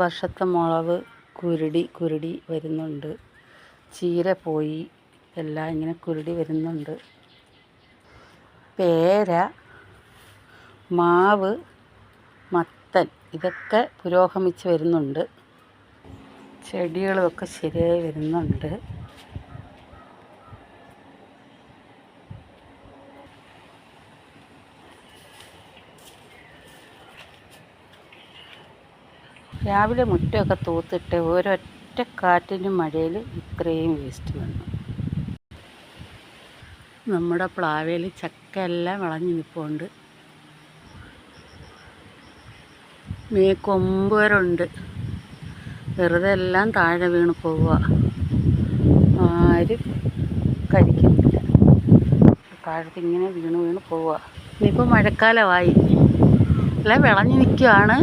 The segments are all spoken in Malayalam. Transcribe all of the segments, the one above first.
വർഷത്തെ മുളക് കുരുടി വരുന്നുണ്ട്. ചീര പോയി, എല്ലാം ഇങ്ങനെ കുരുടി വരുന്നുണ്ട്. പേര, മാവ്, മത്തൻ ഇതൊക്കെ പുരോഗമിച്ച് വരുന്നുണ്ട്. ചെടികളുമൊക്കെ ശരിയായി വരുന്നുണ്ട്. രാവിലെ മുറ്റമൊക്കെ തൂത്തിട്ട് ഒരൊറ്റ കാറ്റിനും മഴയിൽ ഇത്രയും വേസ്റ്റ് വന്നു. നമ്മുടെ പ്ലാവിൽ ചക്ക എല്ലാം വിളഞ്ഞു നിൽപ്പുണ്ട്. കൊമ്പ് വരെ ഉണ്ട്. വെറുതെ എല്ലാം താഴെ വീണ് പോവുക, ആരും കഴിക്കുന്നില്ല. താഴത്ത് ഇങ്ങനെ വീണ് പോവുക. ഇനിയിപ്പോൾ മഴക്കാലമായി, എല്ലാം വിളഞ്ഞു നിൽക്കുകയാണ്.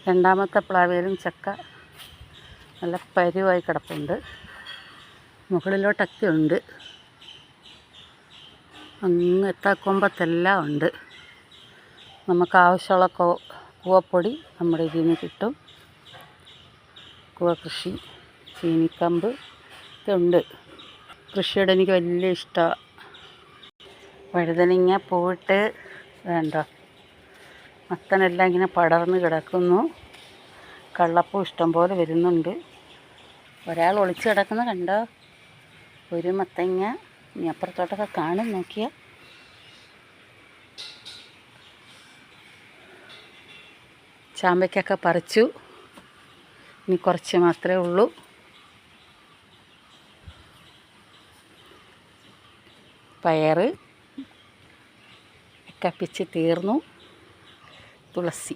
രണ്ടാമത്തെ പ്ലാവിലും ചക്ക നല്ല പരുവായി കിടപ്പുണ്ട്. മുകളിലോട്ടൊക്കെ ഉണ്ട്. അങ്ങ് എത്താക്കൊമ്പത്തെല്ലാം ഉണ്ട്. നമുക്ക് ആവശ്യമുള്ള കൂവപ്പൊടി നമ്മുടെ ഇതിൽ നിന്ന് കിട്ടും. കൂവ കൃഷി, ചീനിക്കമ്പ് ഇതുണ്ട്. കൃഷിയോട് എനിക്ക് വലിയ ഇഷ്ടമാണ്. വഴുതനങ്ങ പൂവിട്ട് വേണ്ട, മത്തനെല്ലാം ഇങ്ങനെ പടർന്ന് കിടക്കുന്നു. കള്ളപ്പൂ ഇഷ്ടംപോലെ വരുന്നുണ്ട്. ഒരാൾ ഒളിച്ച് കിടക്കുന്ന കണ്ടോ? ഒരു മത്തങ്ങ. ഇനി അപ്പുറത്തോട്ടൊക്കെ കാണും, നോക്കിയാൽ. ചാമ്പയ്ക്കൊക്കെ പറിച്ചു, ഇനി കുറച്ച് മാത്രമേ ഉള്ളൂ. പയറ് ഒക്കെ പിച്ച് തീർന്നു. തുളസി